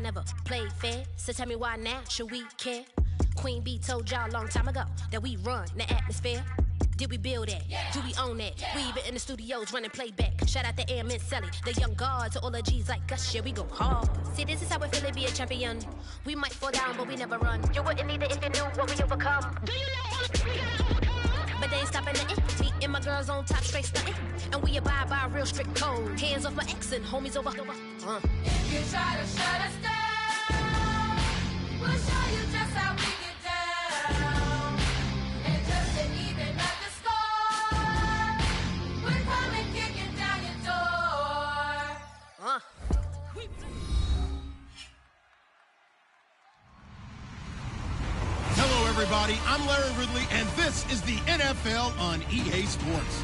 never played fair, so tell me why now should we care? Queen B told y'all a long time ago that we run the atmosphere. Did we build it? Yeah. Do we own it? We even in the studios running playback. Shout out to Airman Sally, the young guard, to all the G's like us. Yeah, we go hard. See, this is how we feel to be a champion. We might fall down, but we never run. You wouldn't need it if you knew what we overcome. Do you know all the we gotta overcome? But they ain't stopping nothing. Me and my girls on top, straight stunting. And we abide by a real strict code. Hands off my ex and homies over. If you try to shut us down, we'll show you just how we get down. And just to even up the score, we're coming kicking down your door. Hello, everybody. I'm Larry Ridley, and this is the NFL on EA Sports.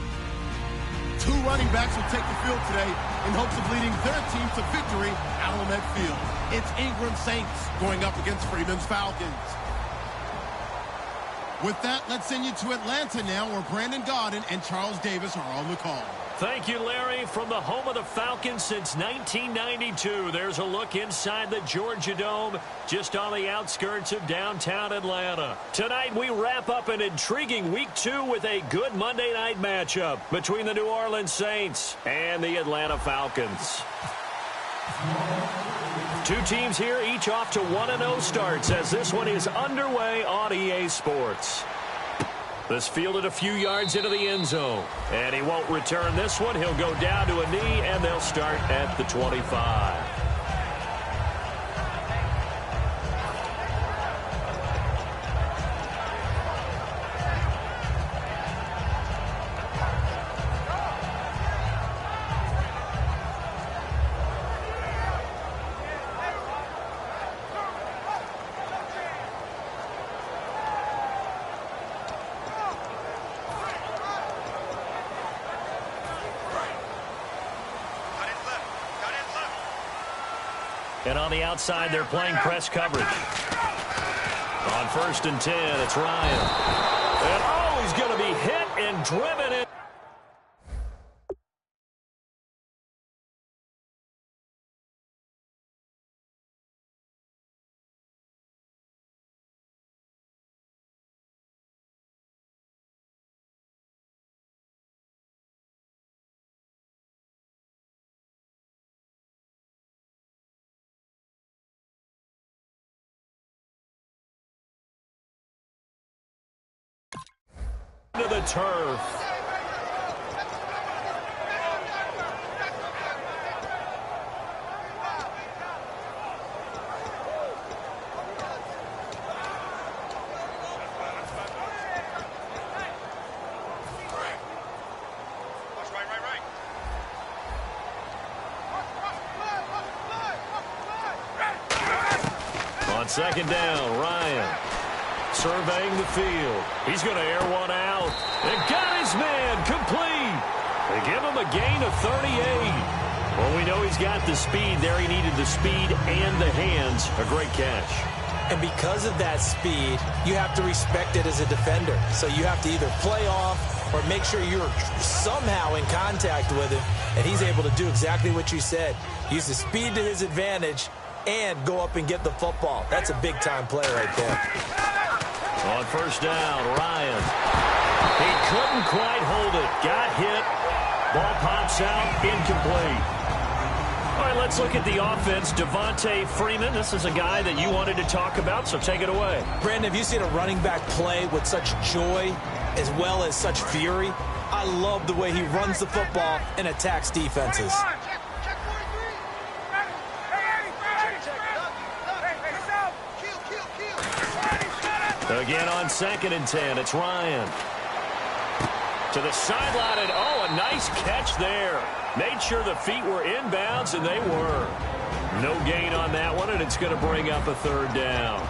Two running backs will take the field today in hopes of leading their team to victory at Alameda Field. It's Ingram Saints going up against Freeman's Falcons. With that, let's send you to Atlanta now, where Brandon Gaudin and Charles Davis are on the call. Thank you, Larry. From the home of the Falcons since 1992, there's a look inside the Georgia Dome, just on the outskirts of downtown Atlanta. Tonight, we wrap up an intriguing Week 2 with a good Monday night matchup between the New Orleans Saints and the Atlanta Falcons. Two teams here, each off to 1-0 starts, as this one is underway on EA Sports. This fielded a few yards into the end zone, and he won't return this one. He'll go down to a knee, and they'll start at the 25. And on the outside, they're playing press coverage. On 1st and 10, it's Ryan. And oh, he's going to be hit and driven in. To the turf. On 2nd down, Ryan surveying the field. He's going to air one out. And got his man complete. They give him a gain of 38. Well, we know he's got the speed there. He needed the speed and the hands. A great catch. And because of that speed, you have to respect it as a defender. So you have to either play off or make sure you're somehow in contact with him. And he's able to do exactly what you said. Use the speed to his advantage and go up and get the football. That's a big-time play right there. On 1st down, Ryan. He couldn't quite hold it. Got hit. Ball pops out. Incomplete. All right, let's look at the offense. Devontae Freeman, this is a guy that you wanted to talk about, so take it away. Brandon, have you seen a running back play with such joy as well as such fury? I love the way he runs the football and attacks defenses. Again on 2nd and 10, it's Ryan. To the sideline, and oh, a nice catch there. Made sure the feet were inbounds, and they were. No gain on that one, and it's going to bring up a 3rd down.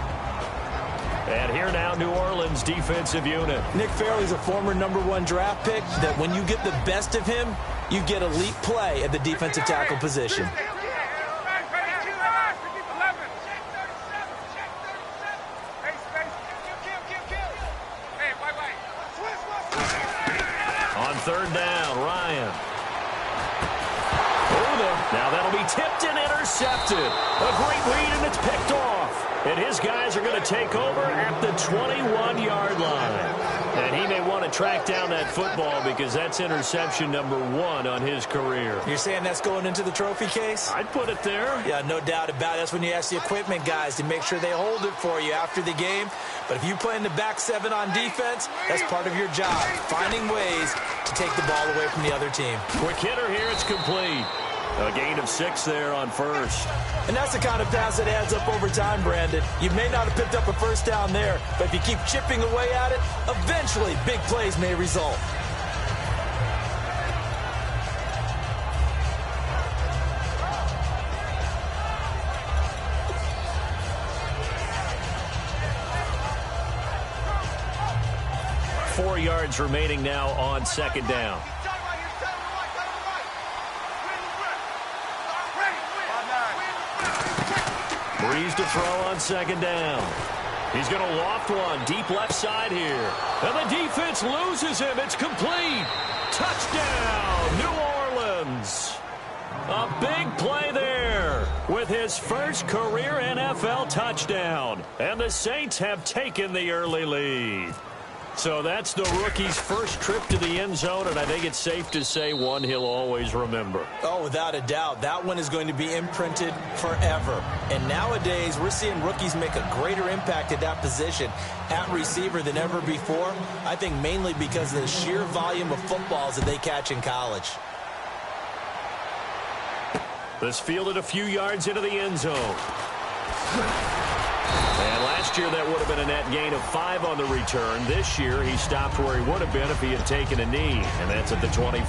And here now, New Orleans defensive unit. Nick Fairley's a former #1 draft pick that when you get the best of him, you get elite play at the defensive tackle position. On 3rd down, Ryan. Oh, the Now that'll be tipped and intercepted. A great read, and it's picked off. And his guys are going to take over at the 21-yard line. And he may want to track down that football because that's interception number 1 on his career. You're saying that's going into the trophy case? I'd put it there. Yeah, no doubt about it. That's when you ask the equipment guys to make sure they hold it for you after the game. But if you play in the back 7 on defense, that's part of your job, finding ways to take the ball away from the other team. Quick hitter here. It's complete. A gain of 6 there on first. And that's the kind of pass that adds up over time, Brandon. You may not have picked up a first down there, but if you keep chipping away at it, eventually big plays may result. Four yards remaining now on second down. Breeze to throw on second down. He's going to loft one deep left side here. And the defense loses him. It's complete. Touchdown, New Orleans. A big play there with his first career NFL touchdown. And the Saints have taken the early lead. So that's the rookie's first trip to the end zone, and I think it's safe to say one he'll always remember. Oh, without a doubt. That one is going to be imprinted forever. And nowadays, we're seeing rookies make a greater impact at that position at receiver than ever before. I think mainly because of the sheer volume of footballs that they catch in college. This fielded a few yards into the end zone. And last year that would have been a net gain of 5 on the return. This year he stopped where he would have been if he had taken a knee, and that's at the 25.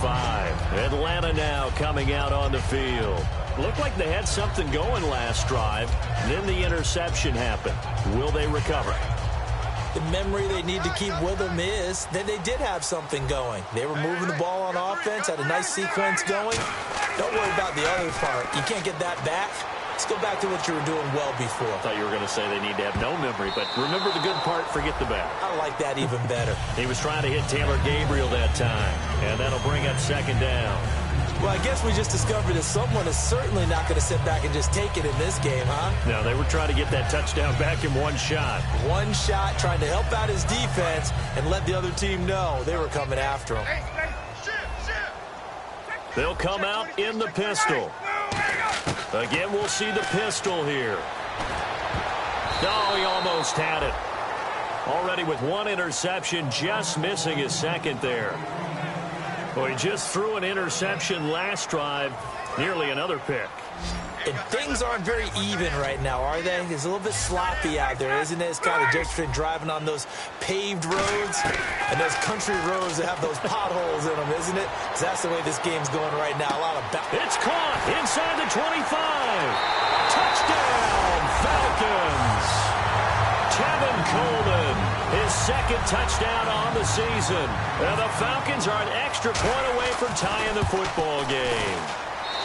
Atlanta now coming out on the field. Looked like they had something going last drive. Then the interception happened. Will they recover? The memory they need to keep with them is that they did have something going. They were moving the ball on offense, had a nice sequence going. Don't worry about the other part. You can't get that back. Let's go back to what you were doing well before. I thought you were going to say they need to have no memory, but remember the good part, forget the bad. I like that even better. He was trying to hit Taylor Gabriel that time, and that'll bring up second down. Well, I guess we just discovered that someone is certainly not going to sit back and just take it in this game, huh? No, they were trying to get that touchdown back in one shot. One shot, trying to help out his defense and let the other team know they were coming after him. They'll come out in the pistol. Again, we'll see the pistol here. Oh, he almost had it. Already with one interception, just missing his second there. Well, he just threw an interception last drive, nearly another pick. And things aren't very even right now, are they? It's a little bit sloppy out there, isn't it? It's kind of different between driving on those paved roads and those country roads that have those potholes in them, isn't it? Because that's the way this game's going right now. A lot of it's caught inside the 25. Touchdown, Falcons. Tevin Coleman, his second touchdown on the season. And the Falcons are an extra point away from tying the football game.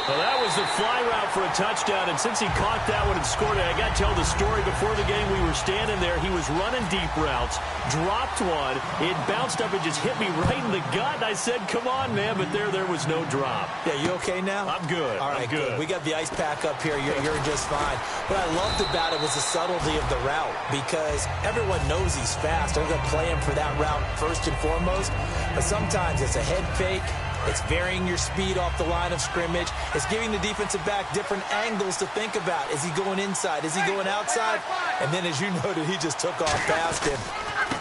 Well, that was the fly route for a touchdown, and since he caught that one and scored it, I got to tell the story. Before the game, we were standing there. He was running deep routes, dropped one. It bounced up and just hit me right in the gut. I said, come on, man, but there was no drop. Yeah, you okay now? I'm good. All right, I'm good. We got the ice pack up here. You're just fine. What I loved about it was the subtlety of the route, because everyone knows he's fast. They're going to play him for that route first and foremost, but sometimes it's a head fake. It's varying your speed off the line of scrimmage. It's giving the defensive back different angles to think about. Is he going inside? Is he going outside? And then, as you noted, he just took off past him.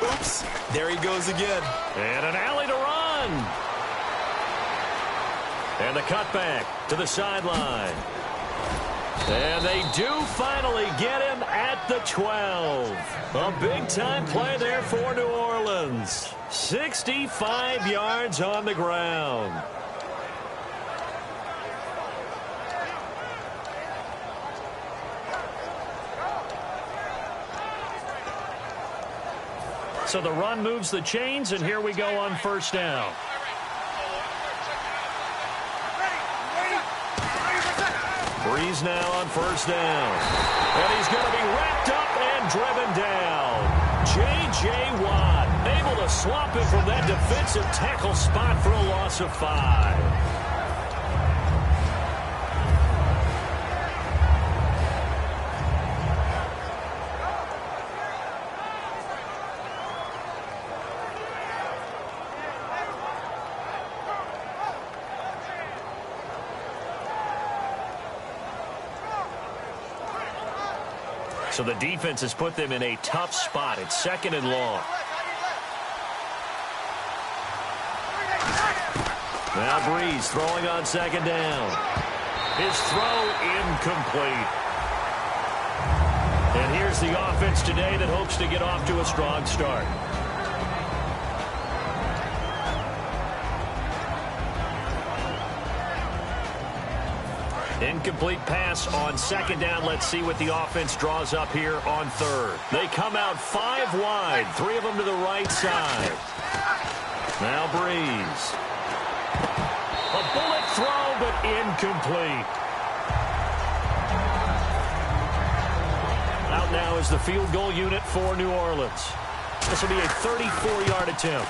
Oops. There he goes again. And an alley to run. And the cutback to the sideline. And they do finally get him at the 12. A big-time play there for New Orleans. 65 yards on the ground. So the run moves the chains, and here we go on first down. Breeze now on first down. And he's going to be wrapped up and driven down. J.J. Watt able to swap it from that defensive tackle spot for a loss of 5. So the defense has put them in a tough spot. It's 2nd and long. Now Breeze throwing on 2nd down. His throw incomplete. And here's the offense today that hopes to get off to a strong start. Incomplete pass on 2nd down. Let's see what the offense draws up here on 3rd. They come out 5 wide, 3 of them to the right side. Now Breeze. A bullet throw, but incomplete. Out now is the field goal unit for New Orleans. This will be a 34-yard attempt.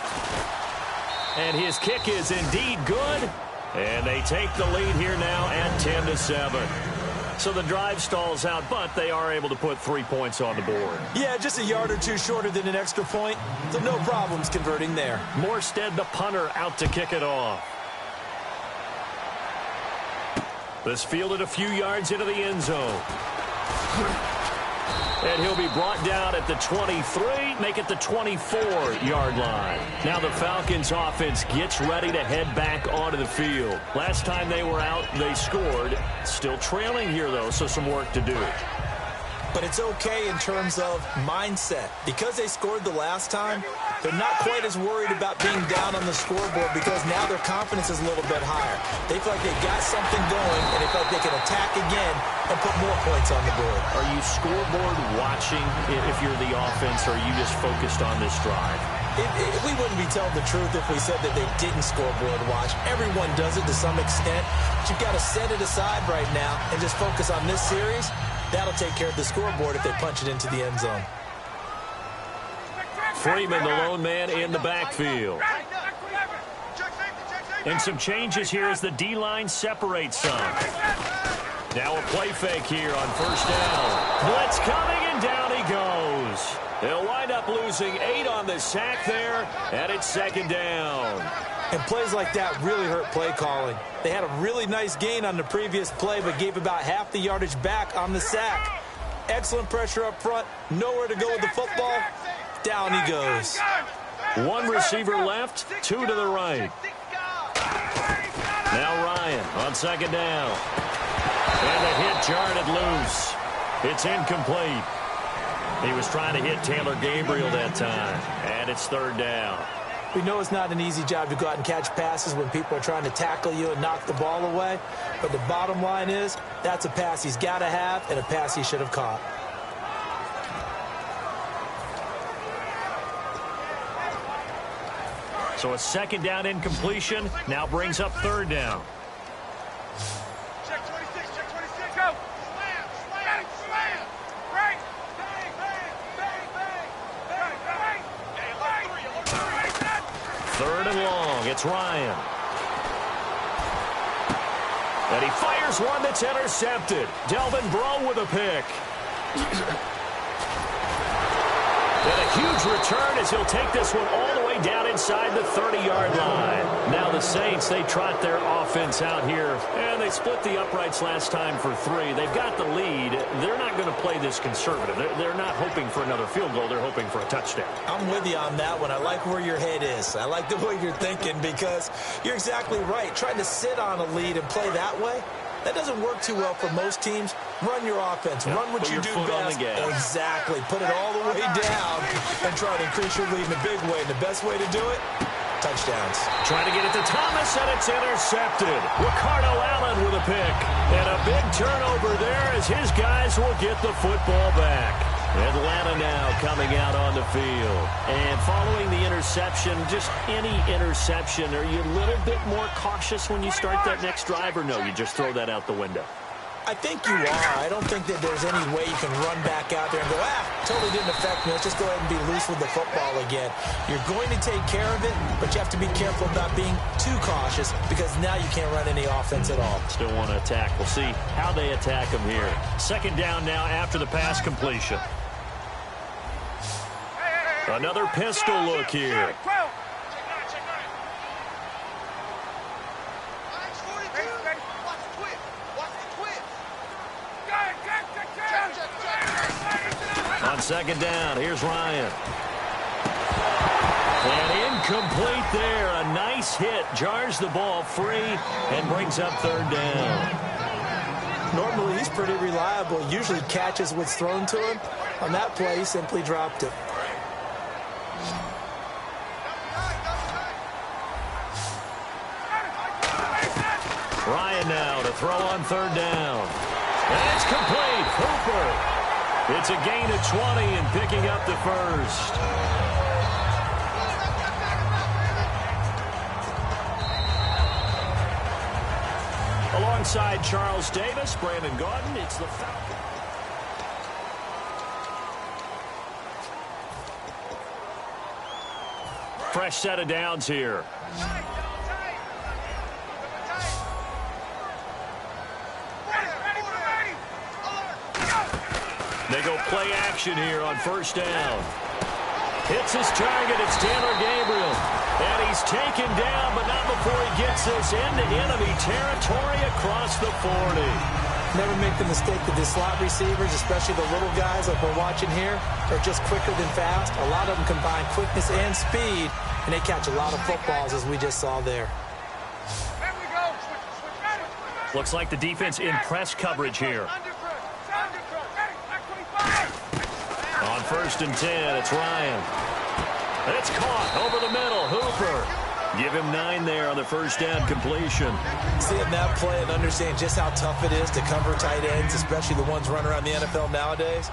And his kick is indeed good. And they take the lead here now at 10-7. So the drive stalls out, but they are able to put 3 points on the board. Yeah, just a yard or two shorter than an extra point. So no problems converting there. Morstead, the punter, out to kick it off. This fielded a few yards into the end zone. And he'll be brought down at the 23, make it the 24-yard line. Now the Falcons offense gets ready to head back onto the field. Last time they were out, they scored. Still trailing here, though, so some work to do. But it's okay in terms of mindset. Because they scored the last time, they're not quite as worried about being down on the scoreboard because now their confidence is a little bit higher. They feel like they got something going, and they feel like they can attack again and put more points on the board. Are you scoreboard watching if you're the offense, or are you just focused on this drive? We wouldn't be telling the truth if we said that they didn't scoreboard watch. Everyone does it to some extent. But you've got to set it aside right now and just focus on this series. That'll take care of the scoreboard if they punch it into the end zone. Freeman, the lone man in the backfield. And some changes here as the D-line separates some. Now a play fake here on 1st down. Blitz coming, and down he goes. They'll wind up losing 8 on the sack there, and it's 2nd down. And plays like that really hurt play calling. They had a really nice gain on the previous play, but gave about half the yardage back on the sack. Excellent pressure up front. Nowhere to go with the football. Down he goes. 1 receiver left, 2 to the right. Now Ryan on 2nd down. And the hit jarred loose. It's incomplete. He was trying to hit Taylor Gabriel that time. And it's 3rd down. We know it's not an easy job to go out and catch passes when people are trying to tackle you and knock the ball away. But the bottom line is, that's a pass he's got to have and a pass he should have caught. So a 2nd down incompletion now brings up 3rd down. Check 26, check 26, go! Slam, slam, slam! Right! Bang, bang, bang, bang! Bang, bang! Hey, alert 3, 3rd and long, it's Ryan. And he fires one that's intercepted. Delvin Breaux with a pick. And a huge return as he'll take this one all the way down inside the 30-yard line. Now the Saints, they trot their offense out here, and they split the uprights last time for 3. They've got the lead. They're not going to play this conservative. They're not hoping for another field goal. They're hoping for a touchdown. I'm with you on that one. I like where your head is. I like the way you're thinking because you're exactly right. Trying to sit on a lead and play that way, that doesn't work too well for most teams. Run your offense. Yep. Run what Put you your do foot on best. the gas. Exactly. Put it all the way down and try to increase your lead in a big way. And the best way to do it, touchdowns. Trying to get it to Thomas, and it's intercepted. Ricardo Allen with a pick. And a big turnover there as his guys will get the football back. Atlanta now coming out on the field. And following the interception, just any interception, are you a little bit more cautious when you start that next drive, or no, you just throw that out the window? I think you are. I don't think that there's any way you can run back out there and go, totally didn't affect me. Let's just go ahead and be loose with the football again. You're going to take care of it, but you have to be careful about being too cautious because now you can't run any offense at all. Still want to attack. We'll see how they attack them here. 2nd down now after the pass completion. Another pistol look here. second down. Here's Ryan. And incomplete there. A nice hit. Jars the ball free and brings up third down. Normally, he's pretty reliable. Usually catches what's thrown to him. On that play, he simply dropped it. Ryan now to throw on third down. And it's complete. Hooper. It's a gain of 20 and picking up the first. Alongside Charles Davis, Brandon Gordon, it's the Falcons. Fresh set of downs here. They go play action here on first down. Hits his target. It's Taylor Gabriel. And he's taken down, but not before he gets this into enemy territory across the 40. Never make the mistake that the slot receivers, especially the little guys like we're watching here, are just quicker than fast. A lot of them combine quickness and speed, and they catch a lot of footballs, as we just saw there. Looks like the defense in press coverage here. On first and 10, it's Ryan. And it's caught over the middle. Hooper. Give him 9 there on the first down completion. Seeing that play and understanding just how tough it is to cover tight ends, especially the ones running around the NFL nowadays,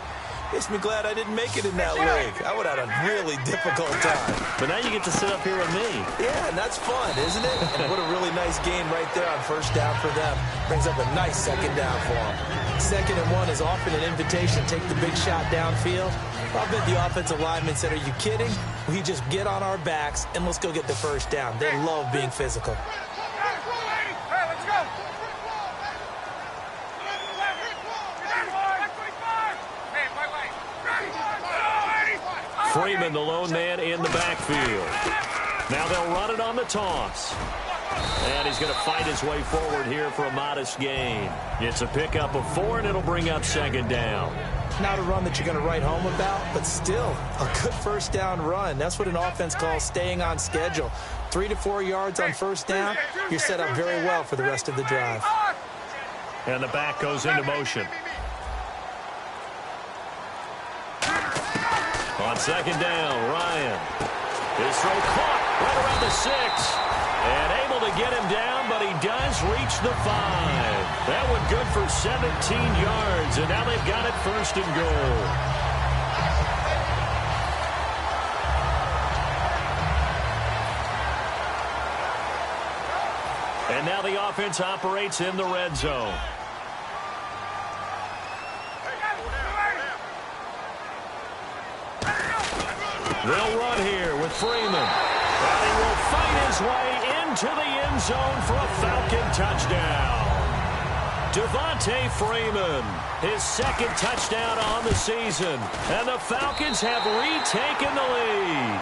makes me glad I didn't make it in that league. I would have had a really difficult time. But now you get to sit up here with me. Yeah, and that's fun, isn't it? And what a really nice game right there on first down for them. Brings up a nice second down for them. 2nd and 1 is often an invitation to take the big shot downfield. I bet the offensive linemen said, are you kidding? We just get on our backs and let's go get the first down. They love being physical. Freeman, the lone man in the backfield. Now they'll run it on the toss. And he's going to fight his way forward here for a modest gain. It's a pickup of 4, and it'll bring up second down. Not a run that you're going to write home about, but still a good first down run. That's what an offense calls staying on schedule. 3 to 4 yards on first down, you're set up very well for the rest of the drive. And the back goes into motion. On second down, Ryan. His throw caught right around the 6. And able to get him down, but he does reach the 5. That one good for 17 yards, and now they've got it first and goal. And now the offense operates in the red zone. They'll run here with Freeman. And he will fight his way into the end zone for a Falcon touchdown. Devontae Freeman, his 2nd touchdown on the season. And the Falcons have retaken the lead.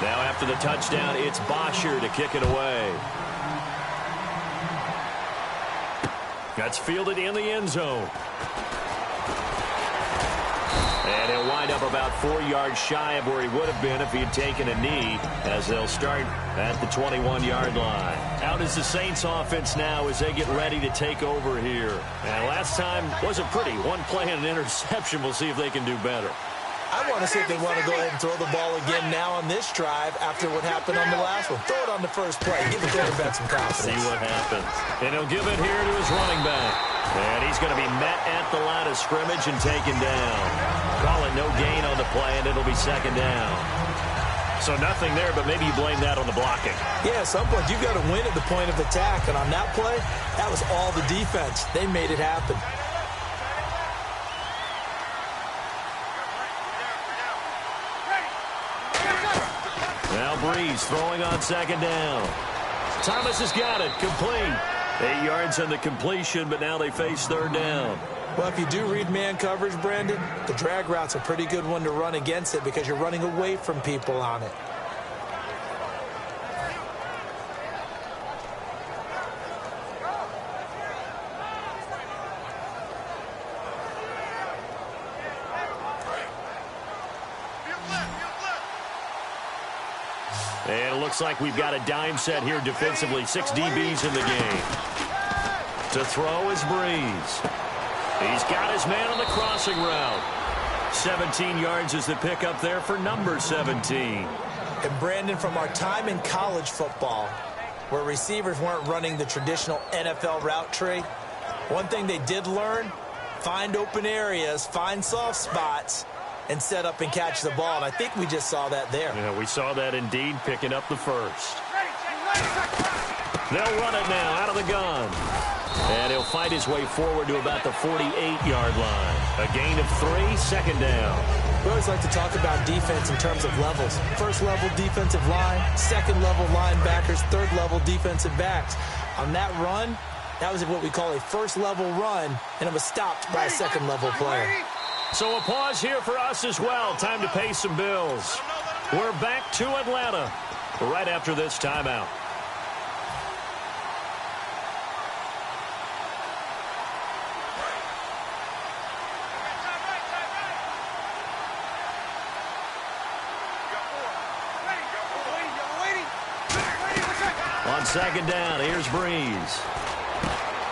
Now after the touchdown, it's Bosher to kick it away. That's fielded in the end zone. And he'll wind up about 4 yards shy of where he would have been if he had taken a knee, as they'll start at the 21-yard line. Out is the Saints offense now as they get ready to take over here. And last time wasn't pretty. 1 play and an interception. We'll see if they can do better. I want to see if they want to go ahead and throw the ball again now on this drive after what happened on the last one. Throw it on the first play. Give the quarterback some confidence. See what happens. And he'll give it here to his running back. And he's going to be met at the line of scrimmage and taken down. Call it no gain on the play, and it'll be second down. So nothing there, but maybe you blame that on the blocking. Yeah, at some point you've got to win at the point of attack. And on that play, that was all the defense. They made it happen. Now Breeze throwing on second down. Thomas has got it. Complete. 8 yards on the completion, but now they face third down. Well, if you do read man coverage, Brandon, the drag route's a pretty good one to run against it because you're running away from people on it. And it looks like we've got a dime set here defensively. 6 DBs in the game. To throw is Breeze. He's got his man on the crossing route. 17 yards is the pickup there for number 17. And Brandon, from our time in college football, where receivers weren't running the traditional NFL route tree, one thing they did learn, find open areas, find soft spots, and set up and catch the ball. And I think we just saw that there. Yeah, we saw that indeed, picking up the first. They'll run it now out of the gun. And he'll fight his way forward to about the 48-yard line. A gain of 3, second down. We always like to talk about defense in terms of levels. First-level defensive line, second-level linebackers, third-level defensive backs. On that run, that was what we call a first-level run, and it was stopped by a second-level player. So a pause here for us as well. Time to pay some bills. We're back to Atlanta right after this timeout. On second down, here's Breeze.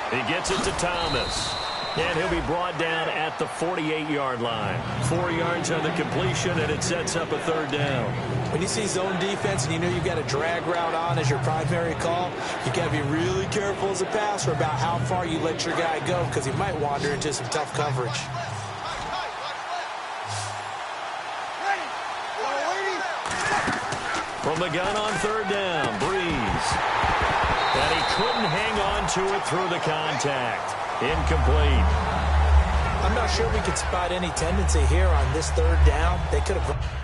He gets it to Thomas. And he'll be brought down at the 48-yard line. 4 yards on the completion, and it sets up a third down. When you see zone defense and you know you've got a drag route on as your primary call, you've got to be really careful as a passer about how far you let your guy go, because he might wander into some tough coverage. From the gun on third down, Breeze. And he couldn't hang on to it through the contact. Incomplete. I'm not sure we could spot any tendency here on this third down. They could have...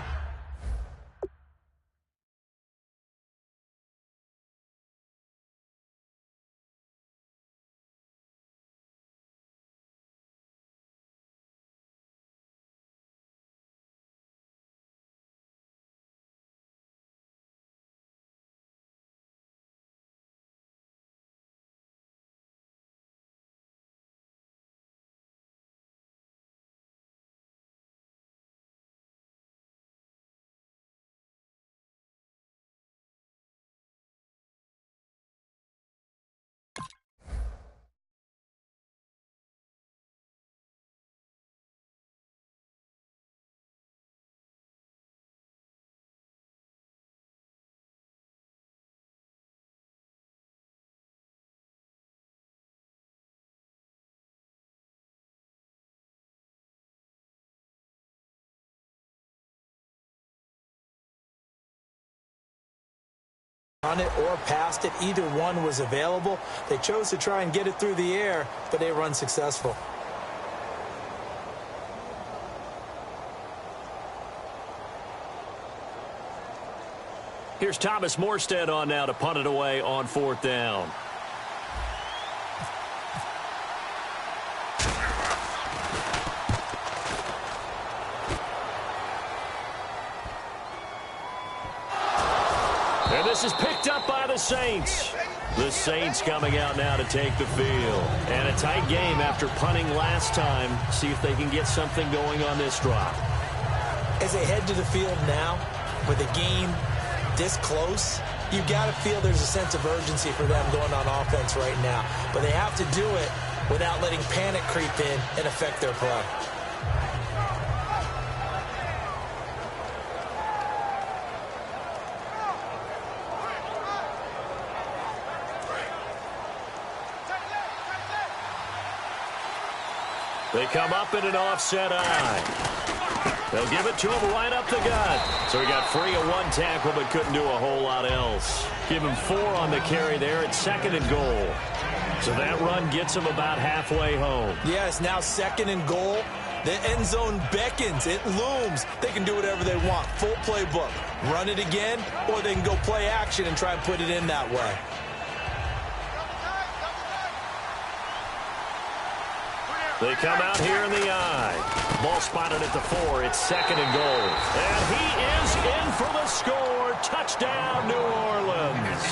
on it or past it. Either one was available. They chose to try and get it through the air, but they were unsuccessful. Here's Thomas Morstead on now to punt it away on fourth down. And this is picked up by the Saints. The Saints coming out now to take the field. And a tight game after punting last time. See if they can get something going on this drive. As they head to the field now, with the game this close, you've got to feel there's a sense of urgency for them going on offense right now. But they have to do it without letting panic creep in and affect their play. They come up in an offset eye. They'll give it to him right up the gut. So he got free of one tackle but couldn't do a whole lot else. Give him 4 on the carry there at 2nd and goal. So that run gets him about halfway home. Yes, now 2nd and goal. The end zone beckons. It looms. They can do whatever they want. Full playbook. Run it again, or they can go play action and try and put it in that way. They come out here in the eye. Ball spotted at the 4. It's 2nd and goal. And he is in for the score. Touchdown, New Orleans.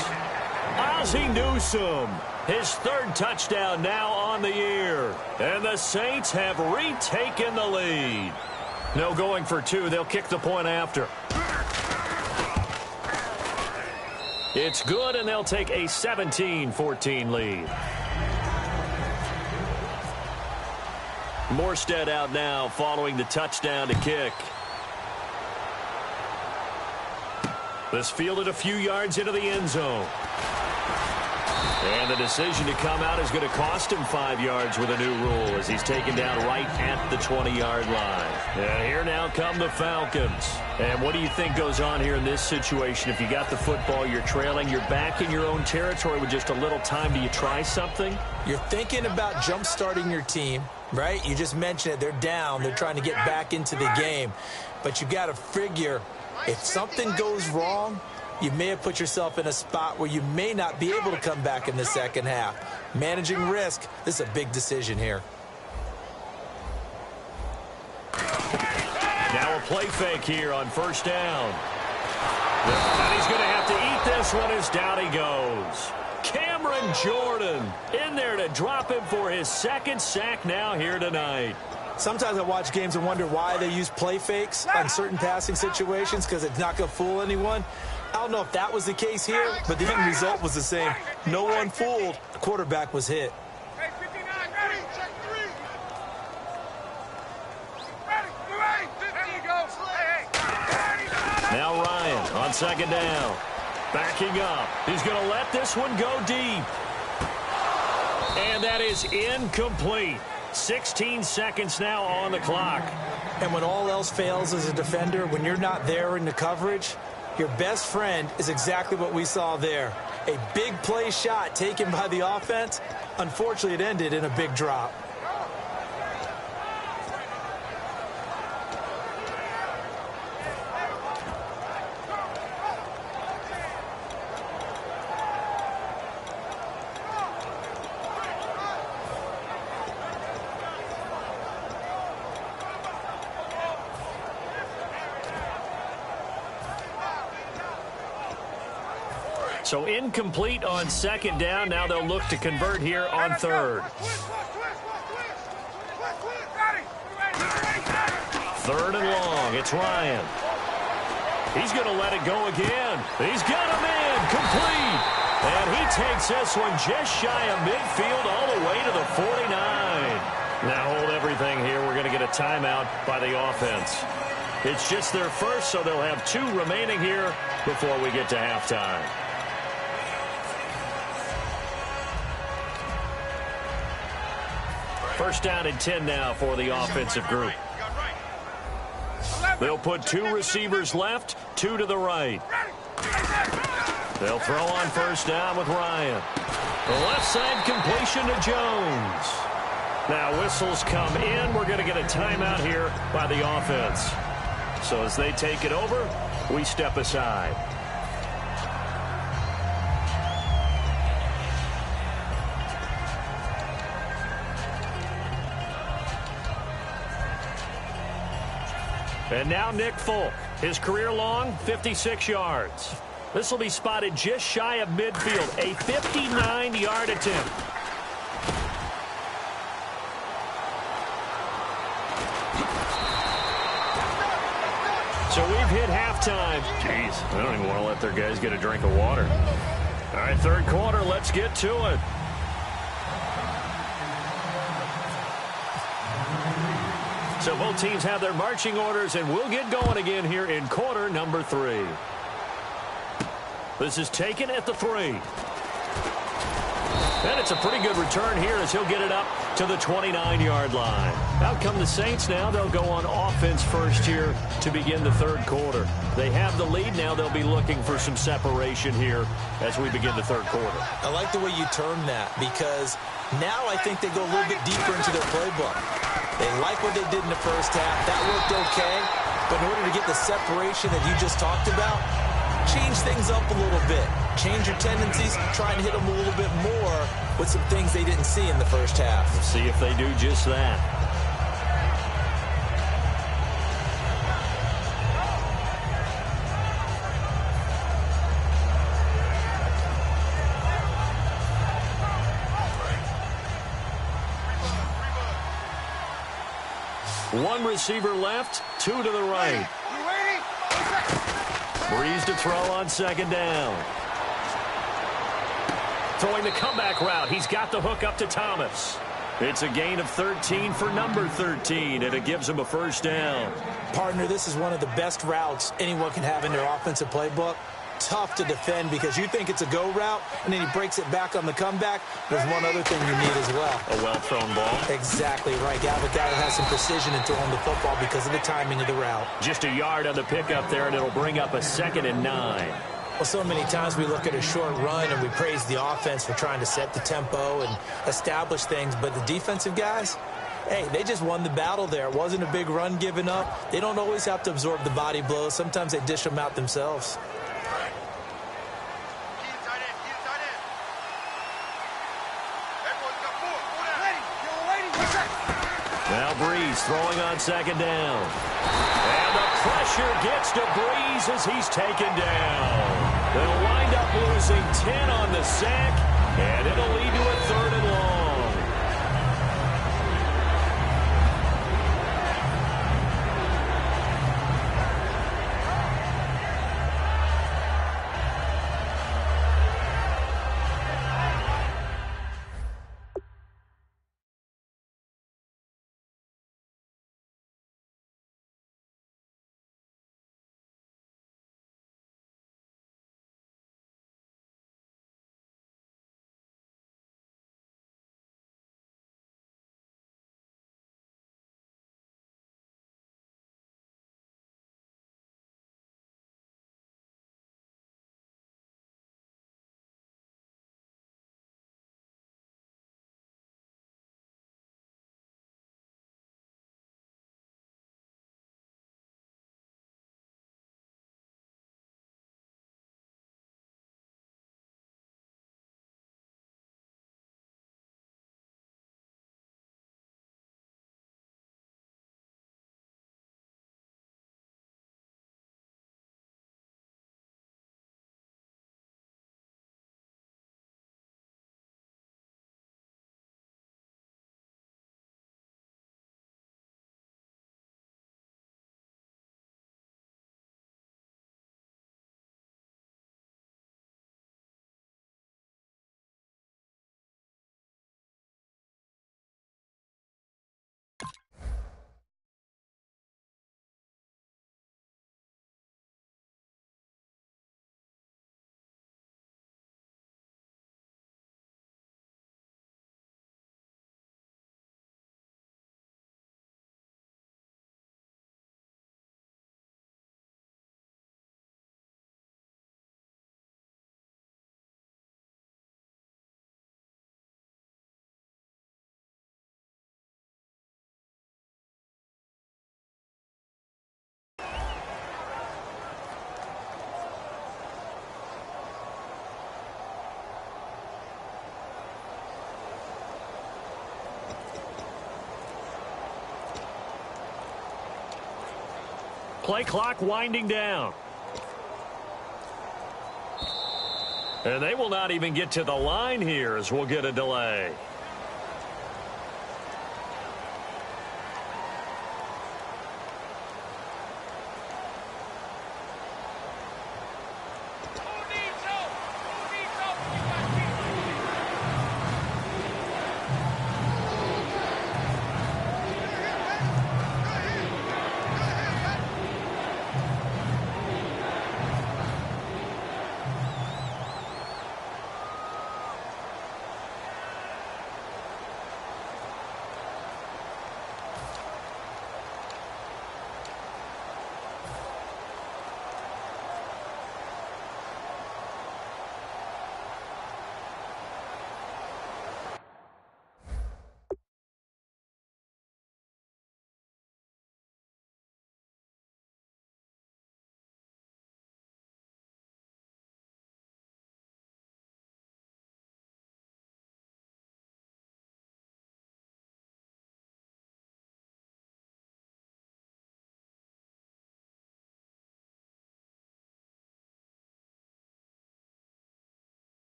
Ozzie Newsome, his 3rd touchdown now on the year. And the Saints have retaken the lead. No going for 2. They'll kick the point after. It's good, and they'll take a 17-14 lead. Morstead out now following the touchdown to kick. This fielded a few yards into the end zone. And the decision to come out is going to cost him 5 yards with a new rule as he's taken down right at the 20-yard line. And here now come the Falcons. And what do you think goes on here in this situation? If you got the football, you're trailing, you're back in your own territory with just a little time. Do you try something? You're thinking about jump-starting your team, right? You just mentioned it. They're down. They're trying to get back into the game. But you got to figure if something goes wrong, you may have put yourself in a spot where you may not be able to come back in the second half. Managing risk, this is a big decision here. Now a play fake here on first down. And he's going to have to eat this one as down he goes. Cameron Jordan in there to drop him for his second sack now here tonight. Sometimes I watch games and wonder why they use play fakes on certain passing situations because it's not going to fool anyone. I don't know if that was the case here, but the end result was the same. No one fooled. The quarterback was hit. Hey, 59, ready, check 3. Ready, there you go. Hey. Now Ryan on second down. Backing up. He's going to let this one go deep. And that is incomplete. 16 seconds now on the clock. And when all else fails as a defender, when you're not there in the coverage, your best friend is exactly what we saw there. A big play shot taken by the offense. Unfortunately, it ended in a big drop. So incomplete on second down. Now they'll look to convert here on third. Third and long. It's Ryan. He's going to let it go again. He's got him in. Complete. And he takes this one just shy of midfield all the way to the 49. Now hold everything here. We're going to get a timeout by the offense. It's just their first, so they'll have 2 remaining here before we get to halftime. First down and 10 now for the offensive group. They'll put 2 receivers left, 2 to the right. They'll throw on first down with Ryan. The left side completion to Jones. Now whistles come in. We're going to get a timeout here by the offense. So as they take it over, we step aside. And now Nick Folk, his career long, 56 yards. This will be spotted just shy of midfield, a 59-yard attempt. So we've hit halftime. Jeez, I don't even want to let their guys get a drink of water. All right, third quarter, let's get to it. So both teams have their marching orders, and we'll get going again here in quarter number 3. This is taken at the 3. And it's a pretty good return here as he'll get it up to the 29-yard line. Out come the Saints now. They'll go on offense first here to begin the third quarter. They have the lead now. They'll be looking for some separation here as we begin the third quarter. I like the way you termed that because now I think they go a little bit deeper into their playbook. They like what they did in the first half. That worked okay. But in order to get the separation that you just talked about, change things up a little bit. Change your tendencies, try and hit them a little bit more with some things they didn't see in the first half. We'll see if they do just that. One receiver left, 2 to the right. Breeze to throw on second down. Throwing the comeback route. He's got the hook up to Thomas. It's a gain of 13 for number 13, and it gives him a first down. Partner, this is one of the best routes anyone can have in their offensive playbook. Tough to defend because you think it's a go route, and then he breaks it back on the comeback. There's one other thing you need as well. A well-thrown ball. Exactly right. You have a guy that has some precision in throwing the football because of the timing of the route. Just a yard on the pickup there, and it'll bring up a 2nd and 9. Well, so many times we look at a short run and we praise the offense for trying to set the tempo and establish things, but the defensive guys, hey, they just won the battle there. It wasn't a big run given up. They don't always have to absorb the body blows. Sometimes they dish them out themselves. Now Breeze throwing on 2nd down. And the pressure gets to Breeze as he's taken down. They'll wind up losing 10 on the sack, and it'll lead to a 3rd and long. Play clock winding down. And they will not even get to the line here as we'll get a delay.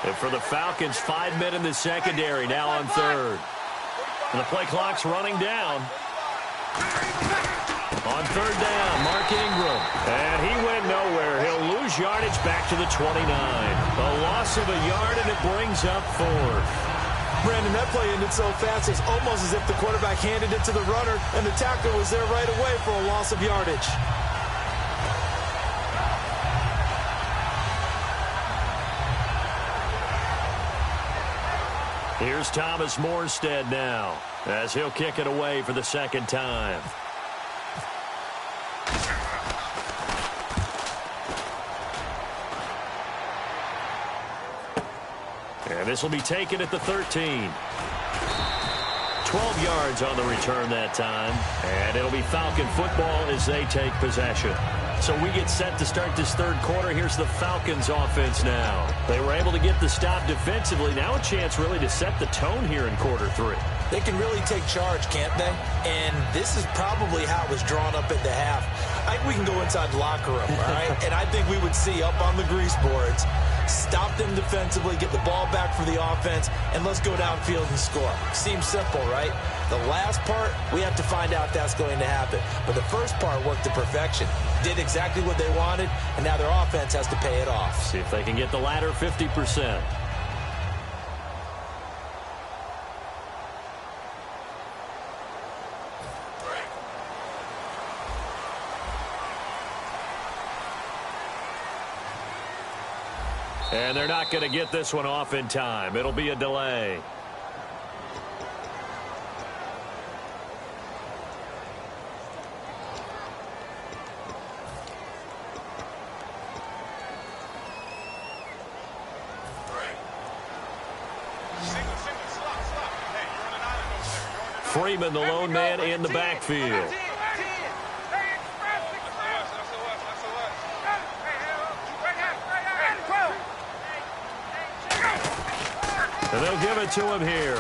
And for the Falcons, 5 men in the secondary now on third. And the play clock's running down. On third down, Mark Ingram. And he went nowhere. He'll lose yardage back to the 29. A loss of a yard, and it brings up fourth. Brandon, that play ended so fast, it's almost as if the quarterback handed it to the runner, and the tackler was there right away for a loss of yardage. Here's Thomas Morstead now, as he'll kick it away for the second time. And this will be taken at the 13. 12 yards on the return that time. And it'll be Falcon football as they take possession. So we get set to start this third quarter. Here's the Falcons offense now. They were able to get the stop defensively. Now a chance really to set the tone here in quarter three. They can really take charge, can't they? And this is probably how it was drawn up at the half. I think we can go inside the locker room, all right? And I think we would see up on the grease boards, stop them defensively, get the ball back for the offense, and let's go downfield and score. Seems simple, right? The last part, we have to find out if that's going to happen. But the first part worked to perfection. Did exactly what they wanted, and now their offense has to pay it off. See if they can get the latter 50%. And they're not going to get this one off in time. It'll be a delay. Freeman, the lone man in the backfield. And they'll give it to him here.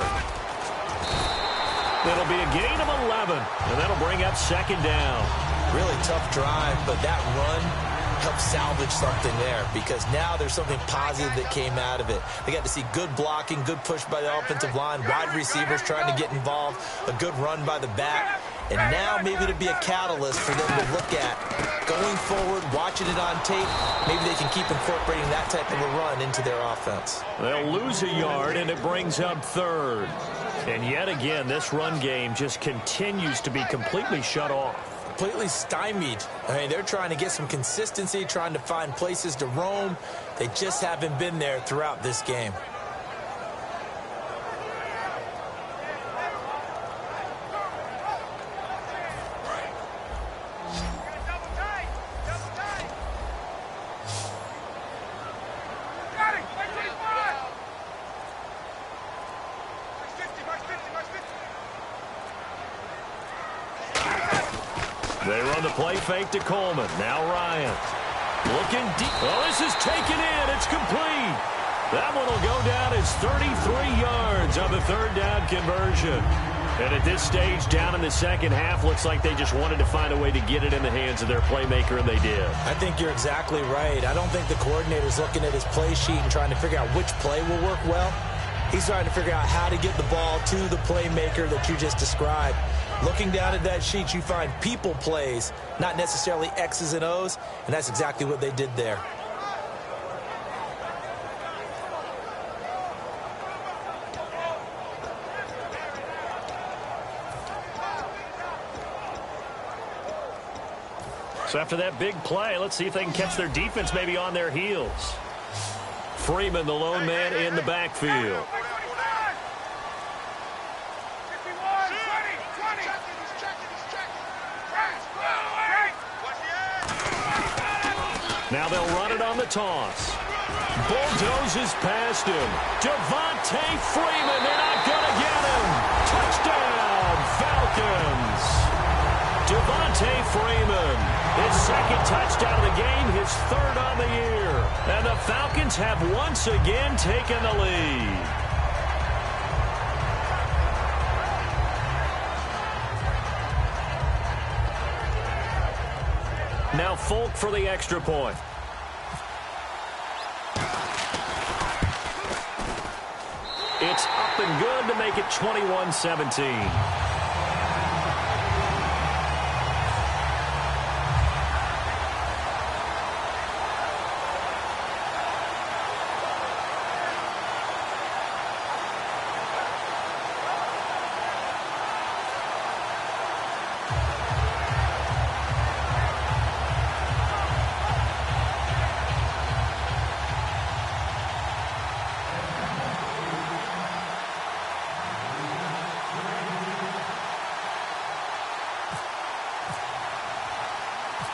It'll be a gain of 11, and that'll bring up second down. Really tough drive, but that run helped salvage something there because now there's something positive that came out of it. They got to see good blocking, good push by the offensive line, wide receivers trying to get involved, a good run by the back, and now maybe to be a catalyst for them to look at going forward, watching it on tape. Maybe they can keep incorporating that type of a run into their offense. They'll lose a yard, and it brings up third. And yet again, this run game just continues to be completely shut off. Completely stymied. I mean, they're trying to get some consistency, trying to find places to roam. They just haven't been there throughout this game. They run the play fake to Coleman. Now Ryan. Looking deep. Oh, this is taken in. It's complete. That one will go down as 33 yards on the third down conversion. And at this stage, down in the second half, looks like they just wanted to find a way to get it in the hands of their playmaker, and they did. I think you're exactly right. I don't think the coordinator's looking at his play sheet and trying to figure out which play will work well. He's trying to figure out how to get the ball to the playmaker that you just described. Looking down at that sheet, you find people plays, not necessarily X's and O's, and that's exactly what they did there. So after that big play, let's see if they can catch their defense maybe on their heels. Freeman, the lone man in the backfield. Now they'll run it on the toss. Bulldozes past him. Devontae Freeman, they're not going to get him. Touchdown, Falcons. Devontae Freeman, his second touchdown of the game, his third on the year. And the Falcons have once again taken the lead. Now Folk for the extra point. good to make it 21-17.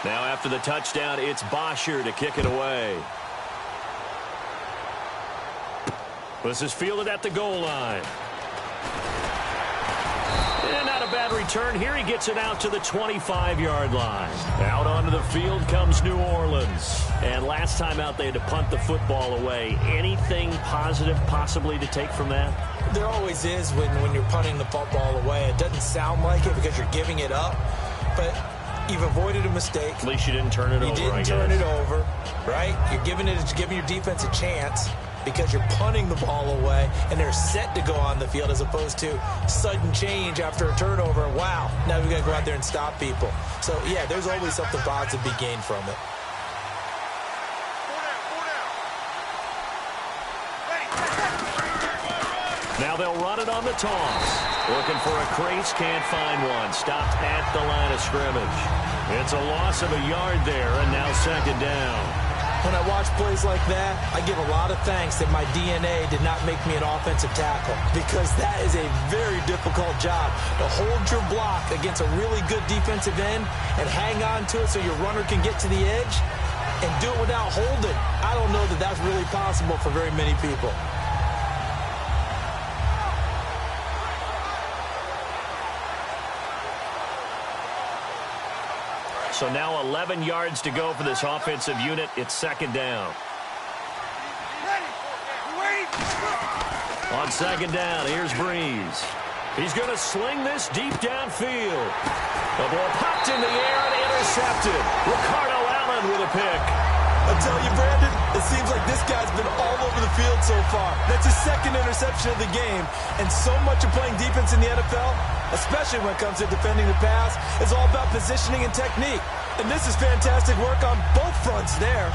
Now after the touchdown, it's Bosher to kick it away. This is fielded at the goal line. And not a bad return here. He gets it out to the 25-yard line. Out onto the field comes New Orleans. And last time out, they had to punt the football away. Anything positive possibly to take from that? There always is when you're punting the football away. It doesn't sound like it because you're giving it up. But you've avoided a mistake. At least you didn't turn it over, You didn't turn it over, right? You're giving your defense a chance because you're punting the ball away, and they're set to go on the field as opposed to sudden change after a turnover. Wow, now we've got to go out there and stop people. So, yeah, there's always something positive to be gained from it. Now they'll run it on the toss. Looking for a crease, can't find one. Stopped at the line of scrimmage. It's a loss of a yard there, and now second down. When I watch plays like that, I give a lot of thanks that my DNA did not make me an offensive tackle, because that is a very difficult job to hold your block against a really good defensive end and hang on to it so your runner can get to the edge and do it without holding. I don't know that that's really possible for very many people. So now 11 yards to go for this offensive unit. It's second down. On second down, here's Breeze. He's going to sling this deep downfield. The ball popped in the air and intercepted. Ricardo Allen with a pick. I tell you, Brandon, it seems like this guy's been all over the field so far. That's his second interception of the game. And so much of playing defense in the NFL, especially when it comes to defending the pass, is all about positioning and technique. And this is fantastic work on both fronts there.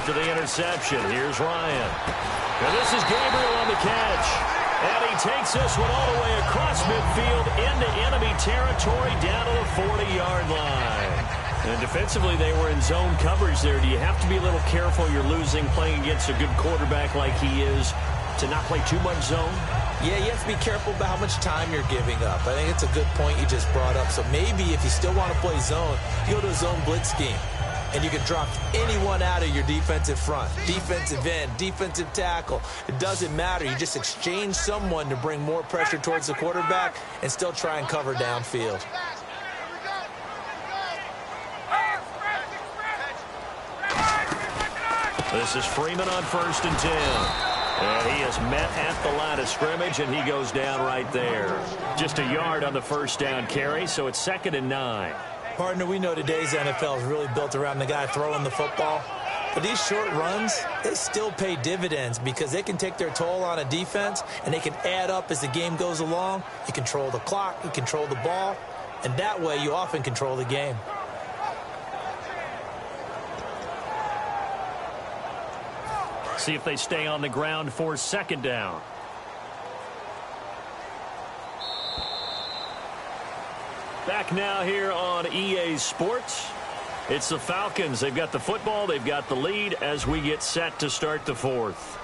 After the interception, here's Ryan. And this is Gabriel on the catch. And he takes this one all the way across midfield into enemy territory down to the 40-yard line. And defensively, they were in zone coverage there. Do you have to be a little careful? You're losing playing against a good quarterback like he is to not play too much zone? Yeah, you have to be careful about how much time you're giving up. I think it's a good point you just brought up. So maybe if you still want to play zone, you go to a zone blitz scheme. And you can drop anyone out of your defensive front, defensive end, defensive tackle. It doesn't matter. You just exchange someone to bring more pressure towards the quarterback and still try and cover downfield. This is Freeman on 1st and 10. And he is met at the line of scrimmage, and he goes down right there. Just a yard on the first down carry, so it's 2nd and 9. Partner, we know today's NFL is really built around the guy throwing the football. But these short runs, they still pay dividends because they can take their toll on a defense, and they can add up as the game goes along. You control the clock, you control the ball, and that way you often control the game. See if they stay on the ground for 2nd down. Back now here on EA Sports. It's the Falcons. They've got the football. They've got the lead as we get set to start the 4th.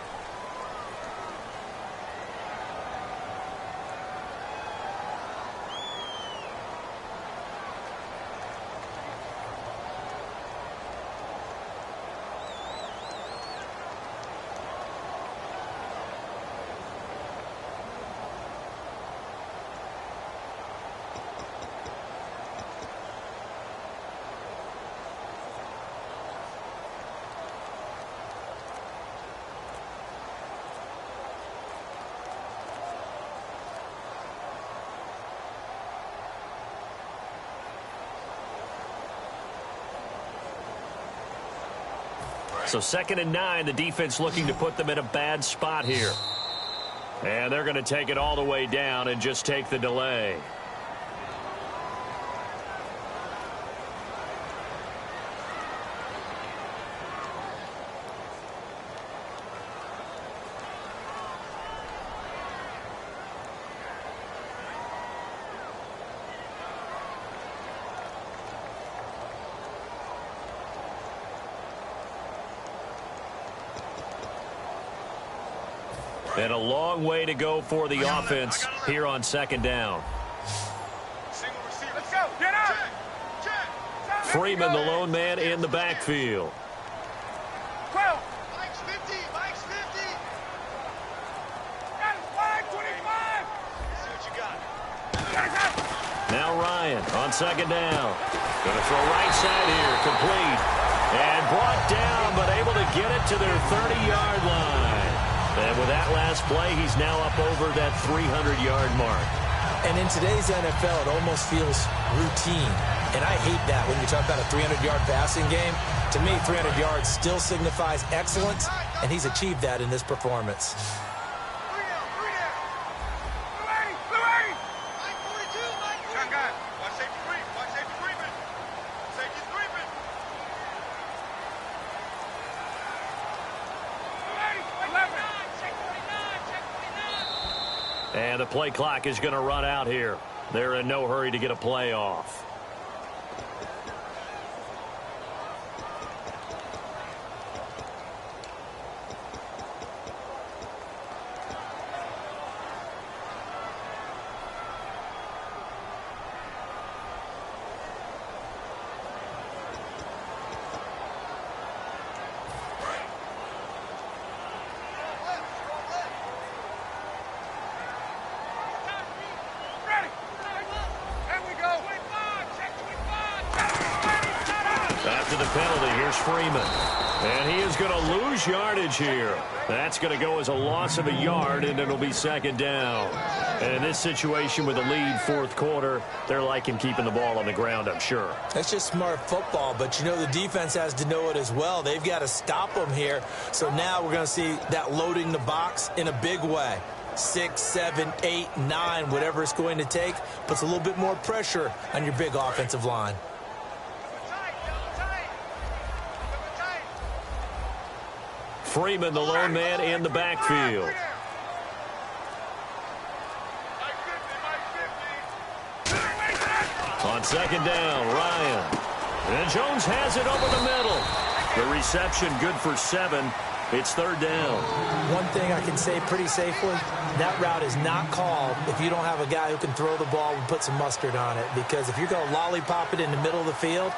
So 2nd and 9, the defense looking to put them in a bad spot here. And they're going to take it all the way down and just take the delay. And a long way to go for the offense here on 2nd down. Let's go. Get out. Freeman, the lone man in the backfield. 12. Mike's 50. Mike's 50. Got it. 525. See what you got. Now Ryan on 2nd down. Going to throw right side here. Complete. And brought down, but able to get it to their 30-yard line. And with that last play, he's now up over that 300-yard mark. And in today's NFL, it almost feels routine. And I hate that when you talk about a 300-yard passing game. To me, 300 yards still signifies excellence, and he's achieved that in this performance. And the play clock is going to run out here. They're in no hurry to get a play off. Freeman. And he is going to lose yardage here. That's going to go as a loss of a yard, and it'll be 2nd down. And in this situation with a lead 4th quarter, they're liking keeping the ball on the ground, I'm sure. That's just smart football, but you know the defense has to know it as well. They've got to stop them here. So now we're going to see that loading the box in a big way. 6, 7, 8, 9, whatever it's going to take, puts a little bit more pressure on your big offensive line. Freeman, the lone man in the backfield. On 2nd down, Ryan. And Jones has it over the middle. The reception good for 7. It's 3rd down. One thing I can say pretty safely, that route is not called if you don't have a guy who can throw the ball and put some mustard on it. Because if you're going to lollipop it in the middle of the field,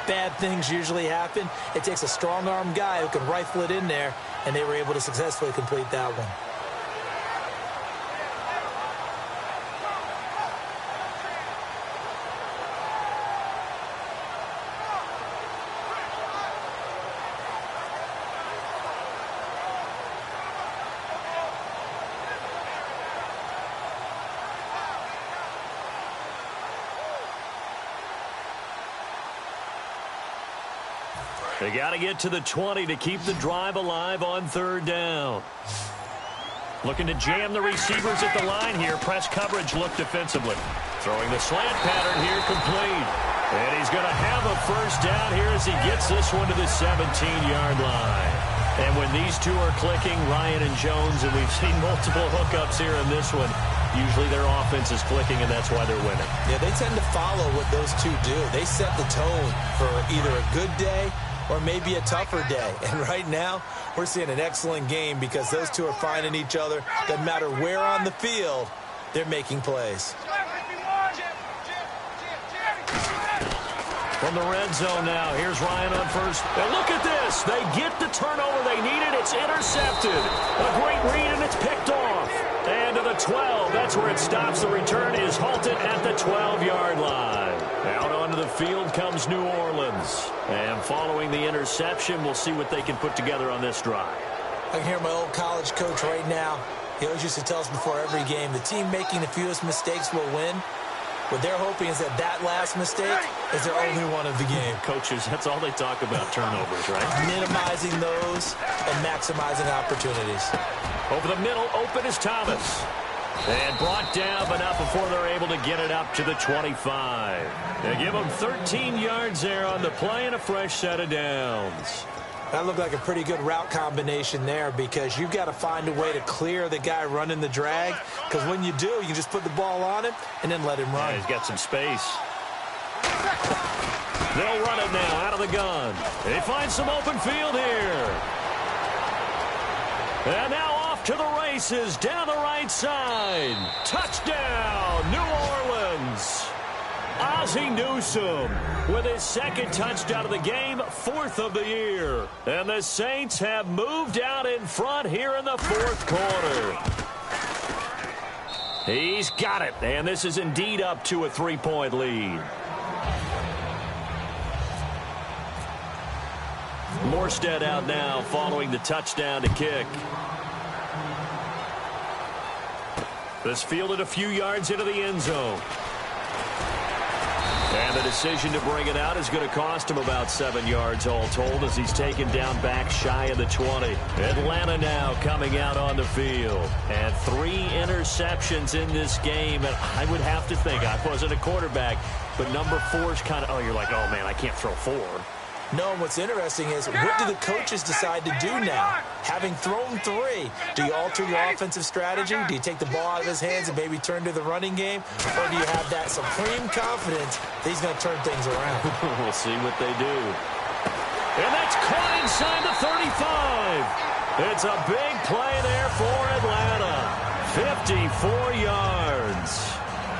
bad things usually happen. It takes a strong-arm guy who can rifle it in there, and they were able to successfully complete that one. They got to get to the 20 to keep the drive alive on 3rd down. Looking to jam the receivers at the line here. Press coverage look defensively. Throwing the slant pattern here complete. And he's going to have a 1st down here as he gets this one to the 17-yard line. And when these two are clicking, Ryan and Jones, and we've seen multiple hookups here in this one, usually their offense is clicking, and that's why they're winning. Yeah, they tend to follow what those two do. They set the tone for either a good day or maybe a tougher day. And right now, we're seeing an excellent game because those two are finding each other. Doesn't matter where on the field, they're making plays. From the red zone now, here's Ryan on 1st. And look at this. They get the turnover they needed. It's intercepted. A great read, and it's picked off. And to the 12. That's where it stops. The return is halted at the 12-yard line. Out onto the field comes New Orleans. And following the interception, we'll see what they can put together on this drive. I can hear my old college coach right now. He always used to tell us before every game, the team making the fewest mistakes will win. What they're hoping is that that last mistake is their only one of the game. Coaches, that's all they talk about, turnovers, right? Minimizing those and maximizing opportunities. Over the middle, open is Thomas. And brought down, but not before they're able to get it up to the 25. They give them 13 yards there on the play and a fresh set of downs. That looked like a pretty good route combination there because you've got to find a way to clear the guy running the drag, because when you do, you can just put the ball on him and then let him run. Yeah, he's got some space. They'll run it now out of the gun. They find some open field here. And now off to the races down the right side. Touchdown, New Orleans. Ozzie Newsome with his second touchdown of the game, 4th of the year. And the Saints have moved out in front here in the 4th quarter. He's got it, and this is indeed up to a 3-point lead. Morstead out now following the touchdown to kick. This fielded a few yards into the end zone. And the decision to bring it out is going to cost him about 7 yards all told as he's taken down back shy of the 20. Atlanta now coming out on the field. And 3 interceptions in this game. And I would have to think, I wasn't a quarterback, but number 4 is kind of, oh, you're like, oh, man, I can't throw 4. No, what's interesting is what do the coaches decide to do now? Having thrown 3, do you alter your offensive strategy? Do you take the ball out of his hands and maybe turn to the running game? Or do you have that supreme confidence that he's going to turn things around? We'll see what they do. And that's caught inside the 35. It's a big play there for Atlanta. 54 yards.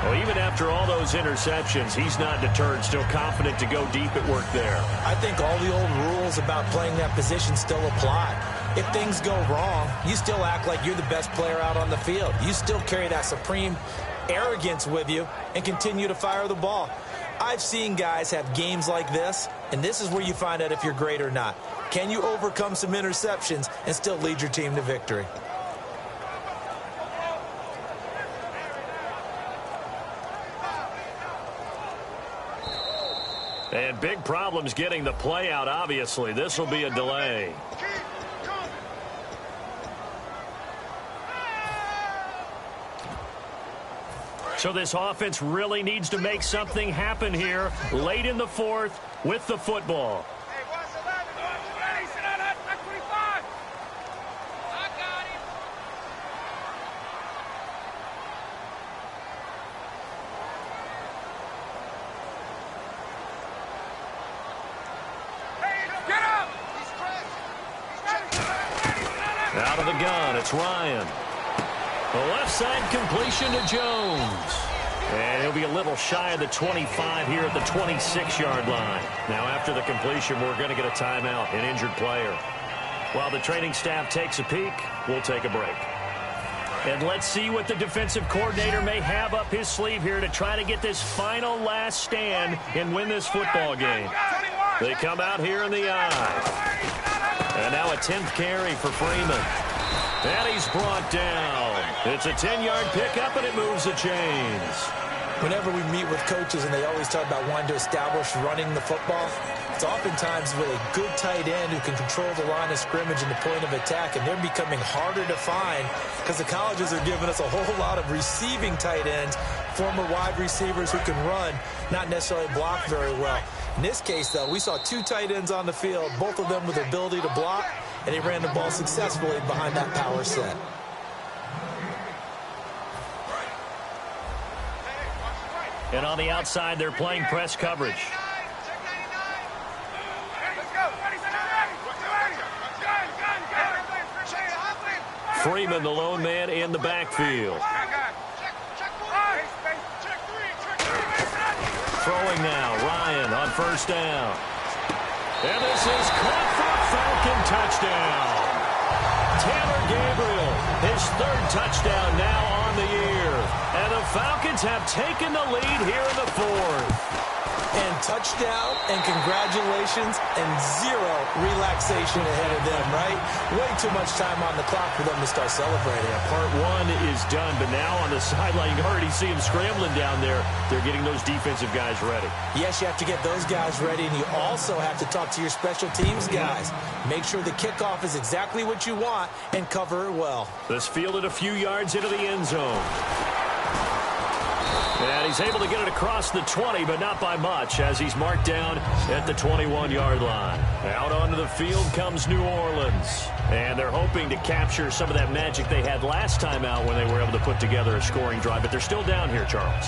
Well, even after all those interceptions, he's not deterred, still confident to go deep at work there. I think all the old rules about playing that position still apply. If things go wrong, you still act like you're the best player out on the field. You still carry that supreme arrogance with you and continue to fire the ball. I've seen guys have games like this, and this is where you find out if you're great or not. Can you overcome some interceptions and still lead your team to victory? And big problems getting the play out, obviously. This will be a delay. So this offense really needs to make something happen here late in the 4th with the football. Out of the gun, it's Ryan. The left side completion to Jones. And he'll be a little shy of the 25 here at the 26-yard line. Now after the completion, we're going to get a timeout, an injured player. While the training staff takes a peek, we'll take a break. And let's see what the defensive coordinator may have up his sleeve here to try to get this final last stand and win this football game. They come out here in the eye. And now a 10th carry for Freeman. And he's brought down. It's a 10-yard pickup, and it moves the chains. Whenever we meet with coaches and they always talk about wanting to establish running the football, it's oftentimes with a good tight end who can control the line of scrimmage and the point of attack, and they're becoming harder to find because the colleges are giving us a whole lot of receiving tight ends, former wide receivers who can run, not necessarily block very well. In this case, though, we saw 2 tight ends on the field, both of them with the ability to block, and they ran the ball successfully behind that power set. And on the outside, they're playing press coverage. Freeman, the lone man in the backfield. Throwing now, Ryan on first down. And this is caught for a Falcon touchdown. Taylor Gabriel, his 3rd touchdown now on the year. And the Falcons have taken the lead here in the fourth. And touchdown, and congratulations, and zero relaxation ahead of them, right? Way too much time on the clock for them to start celebrating. Part one is done, but now on the sideline, you can already see them scrambling down there. They're getting those defensive guys ready. Yes, you have to get those guys ready, and you also have to talk to your special teams guys. Make sure the kickoff is exactly what you want and cover it well. This fielded a few yards into the end zone. And he's able to get it across the 20, but not by much, as he's marked down at the 21-yard line. Out onto the field comes New Orleans. And they're hoping to capture some of that magic they had last time out when they were able to put together a scoring drive. But they're still down here, Charles.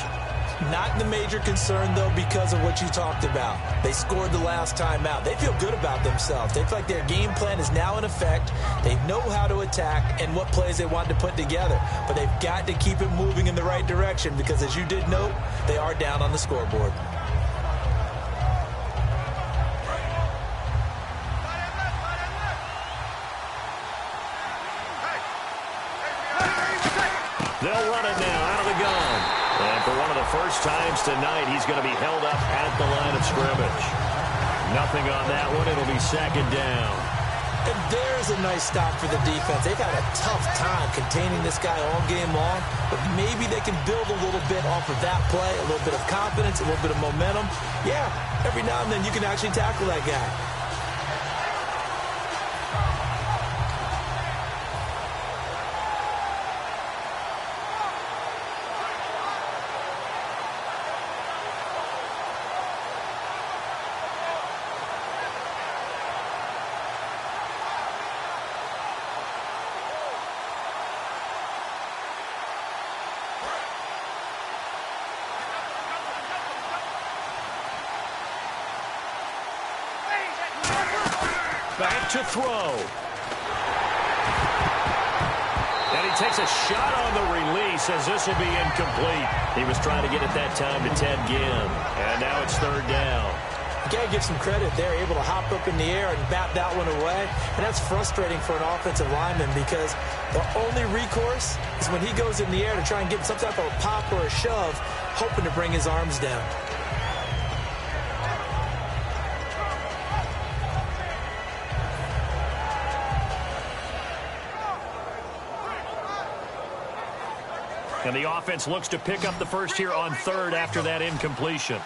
Not the major concern, though, because of what you talked about. They scored the last time out. They feel good about themselves. They feel like their game plan is now in effect. They know how to attack and what plays they want to put together. But they've got to keep it moving in the right direction because, as you did note, they are down on the scoreboard. They'll run it now out of the gun. And for one of the first times tonight, he's going to be held up at the line of scrimmage. Nothing on that one. It'll be second down. And there's a nice stop for the defense. They've had a tough time containing this guy all game long, but maybe they can build a little bit off of that play, a little bit of confidence, a little bit of momentum. Yeah, every now and then you can actually tackle that guy. Back to throw. And he takes a shot on the release as this will be incomplete. He was trying to get it that time to Ted Ginn. And now it's third down. You got to give some credit. They're able to hop up in the air and bat that one away. And that's frustrating for an offensive lineman because the only recourse is when he goes in the air to try and get some type of a pop or a shove, hoping to bring his arms down. And the offense looks to pick up the first here on third after that incompletion.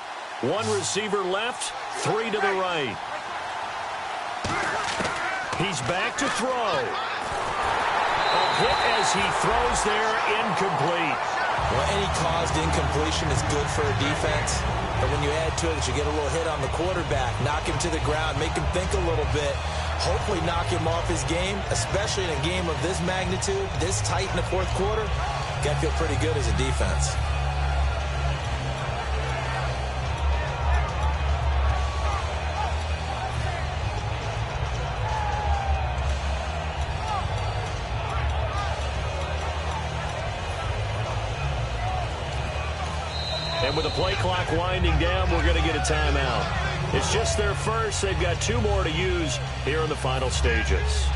One receiver left, three to the right. He's back to throw. A hit as he throws there, incomplete. Well, any caused incompletion is good for a defense. But when you add to it, you get a little hit on the quarterback, knock him to the ground, make him think a little bit, hopefully knock him off his game, especially in a game of this magnitude, this tight in the fourth quarter. Got to feel pretty good as a defense. And with the play clock winding down, we're going to get a timeout. It's just their first. They've got two more to use here in the final stages.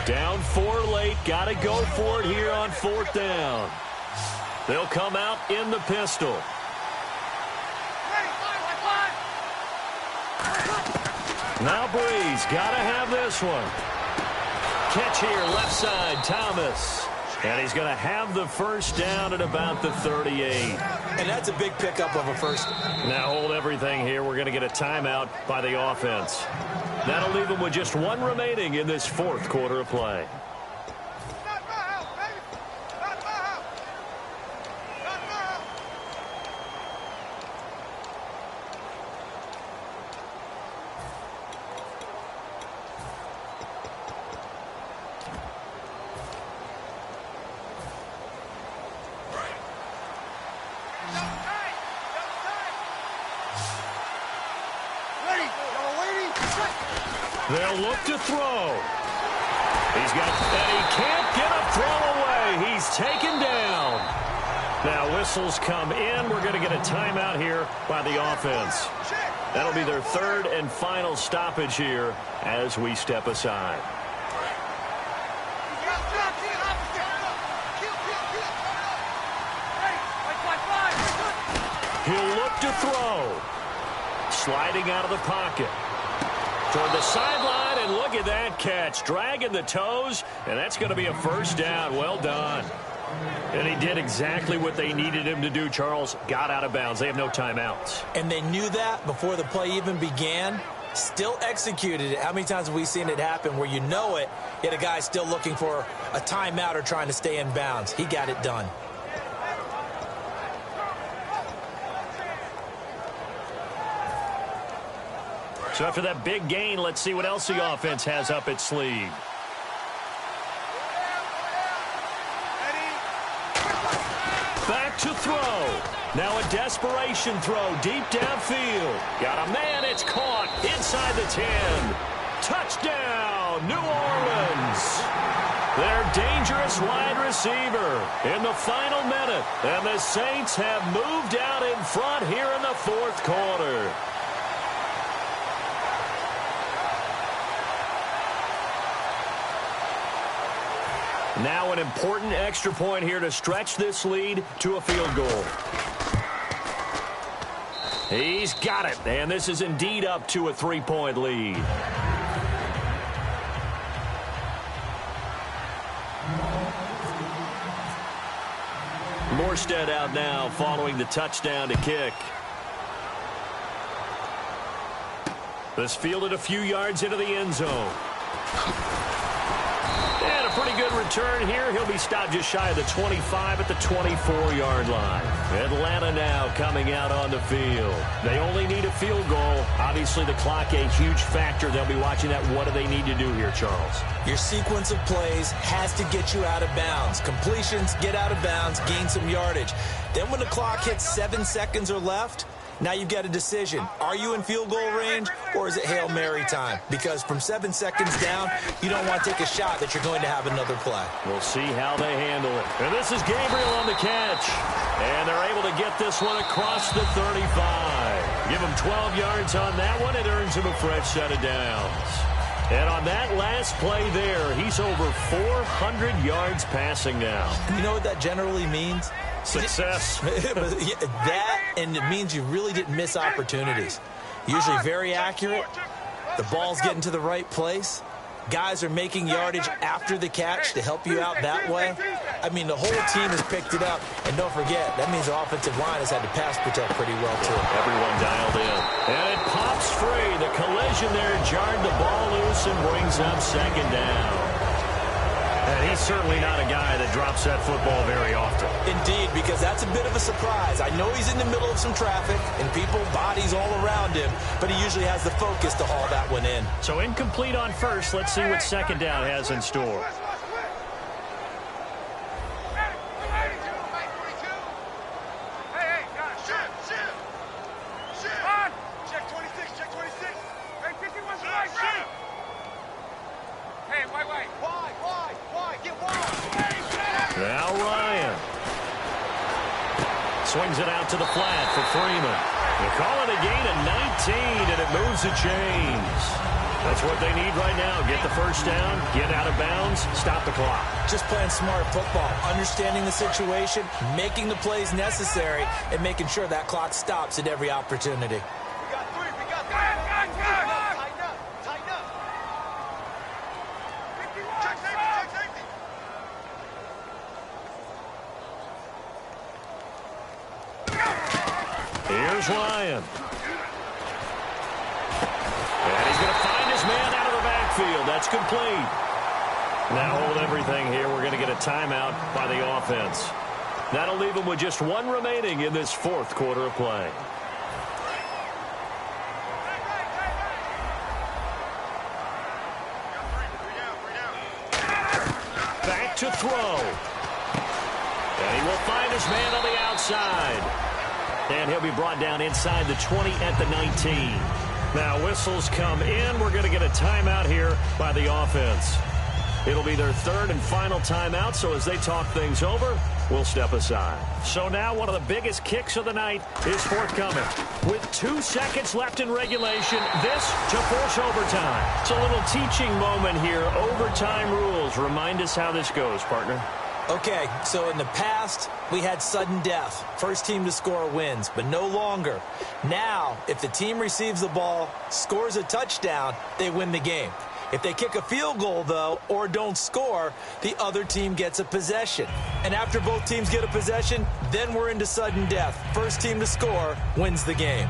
Down 4 late. Got to go for it here on fourth down. They'll come out in the pistol. Now Breeze. Got to have this one. Catch here, left side, Thomas. And he's going to have the first down at about the 38. And that's a big pickup of a first. Now hold everything here. We're going to get a timeout by the offense. That'll leave them with just one remaining in this fourth quarter of play. They'll look to throw. He's got, and he can't get a throw away. He's taken down. Now whistles come in. We're going to get a timeout here by the offense. That'll be their third and final stoppage here as we step aside. He'll look to throw. Sliding out of the pocket. Toward the sideline, and look at that catch. Dragging the toes, and that's going to be a first down. Well done. And he did exactly what they needed him to do, Charles. Got out of bounds. They have no timeouts. And they knew that before the play even began. Still executed it. How many times have we seen it happen where you know it, yet a guy's still looking for a timeout or trying to stay in bounds? He got it done. So after that big gain, let's see what else the offense has up its sleeve. Back to throw. Now a desperation throw deep downfield. Got a man. It's caught inside the 10. Touchdown, New Orleans. Their dangerous wide receiver in the final minute. And the Saints have moved out in front here in the fourth quarter. Now an important extra point here to stretch this lead to a field goal. He's got it, and this is indeed up to a 3-point lead. Morstead out now following the touchdown to kick. This fielded a few yards into the end zone. And a pretty good return here. He'll be stopped just shy of the 25 at the 24-yard line. Atlanta now coming out on the field. They only need a field goal. Obviously, the clock a huge factor. They'll be watching that. What do they need to do here, Charles? Your sequence of plays has to get you out of bounds. Completions, get out of bounds, gain some yardage. Then when the clock hits 7 seconds or left, now you've got a decision. Are you in field goal range, or is it Hail Mary time? Because from 7 seconds down, you don't want to take a shot that you're going to have another play. We'll see how they handle it. And this is Gabriel on the catch. And they're able to get this one across the 35. Give him 12 yards on that one. It earns him a fresh set of downs. And on that last play there, he's over 400 yards passing now. You know what that generally means? Success. That, and it means you really didn't miss opportunities. Usually very accurate. The ball's getting to the right place. Guys are making yardage after the catch to help you out that way. I mean, the whole team has picked it up. And don't forget, that means the offensive line has had to pass protect pretty well, too. Everyone dialed in. And it pops free. The collision there jarred the ball loose and brings up second down. And he's certainly not a guy that drops that football very often. Indeed, because that's a bit of a surprise. I know he's in the middle of some traffic and people, bodies all around him, but he usually has the focus to haul that one in. So incomplete on first. Let's see what second down has in store. Now Ryan swings it out to the flat for Freeman. They call it a gain of 19, and it moves the chains. That's what they need right now. Get the first down, get out of bounds, stop the clock. Just playing smart football, understanding the situation, making the plays necessary, and making sure that clock stops at every opportunity. Here's Ryan. And he's going to find his man out of the backfield. That's complete. Now hold everything here. We're going to get a timeout by the offense. That'll leave them with just one remaining in this fourth quarter of play. Back to throw. And he will find his man on the outside. And he'll be brought down inside the 20 at the 19. Now whistles come in. We're going to get a timeout here by the offense. It'll be their third and final timeout, so as they talk things over, we'll step aside. So now one of the biggest kicks of the night is forthcoming. With 2 seconds left in regulation, this to force overtime. It's a little teaching moment here. Overtime rules. Remind us how this goes, partner. Okay, so in the past, we had sudden death. First team to score wins, but no longer. Now, if the team receives the ball, scores a touchdown, they win the game. If they kick a field goal, though, or don't score, the other team gets a possession. And after both teams get a possession, then we're into sudden death. First team to score wins the game.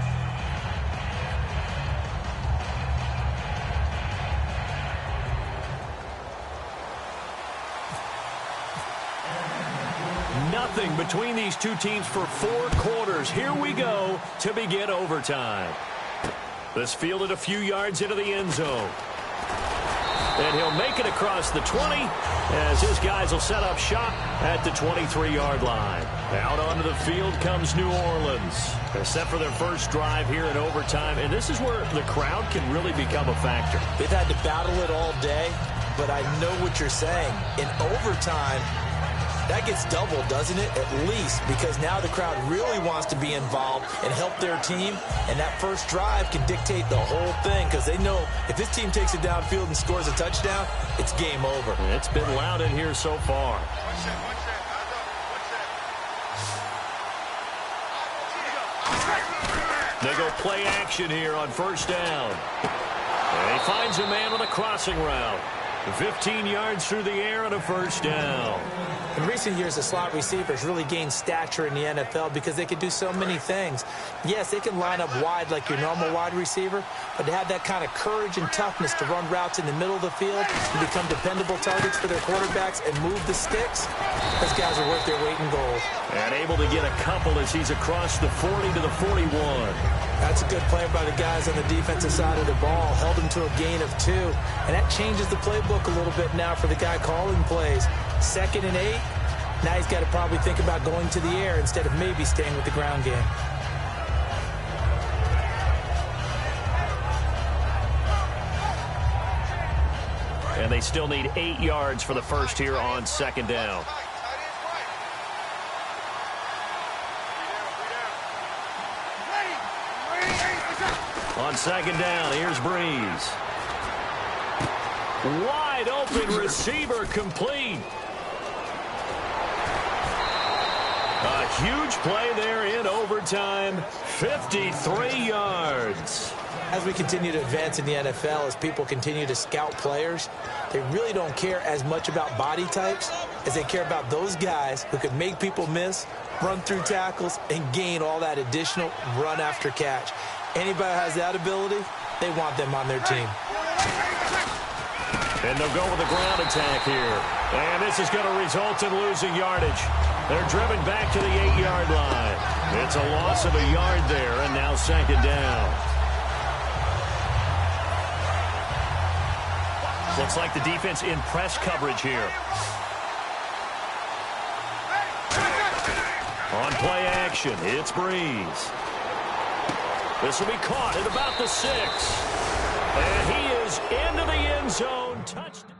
Nothing between these two teams for 4 quarters. Here we go to begin overtime. This fielded a few yards into the end zone. And he'll make it across the 20 as his guys will set up shop at the 23-yard line. Out onto the field comes New Orleans. They're set for their first drive here in overtime, and this is where the crowd can really become a factor. They've had to battle it all day, but I know what you're saying. In overtime, that gets doubled, doesn't it? At least, because now the crowd really wants to be involved and help their team, and that first drive can dictate the whole thing because they know if this team takes it downfield and scores a touchdown, it's game over. It's been loud in here so far. They go play action here on first down. And he finds a man with a crossing route. 15 yards through the air and a first down. In recent years, the slot receivers really gained stature in the NFL because they can do so many things. Yes, they can line up wide like your normal wide receiver, but to have that kind of courage and toughness to run routes in the middle of the field and become dependable targets for their quarterbacks and move the sticks, those guys are worth their weight in gold. And able to get a couple as he's across the 40 to the 41. That's a good play by the guys on the defensive side of the ball. Held him to a gain of 2. And that changes the playbook a little bit now for the guy calling plays. 2nd and 8. Now he's got to probably think about going to the air instead of maybe staying with the ground game. And they still need 8 yards for the first here on second down. On second down, here's Breeze. Wide open receiver complete. A huge play there in overtime, 53 yards. As we continue to advance in the NFL, as people continue to scout players, they really don't care as much about body types as they care about those guys who can make people miss, run through tackles, and gain all that additional run after catch. Anybody who has that ability, they want them on their team. And they'll go with a ground attack here. And this is going to result in losing yardage. They're driven back to the 8-yard line. It's a loss of a yard there, and now second down. Looks like the defense in press coverage here. On play action, it's Breeze. This will be caught at about the 6. And he is into the end zone. Touchdown.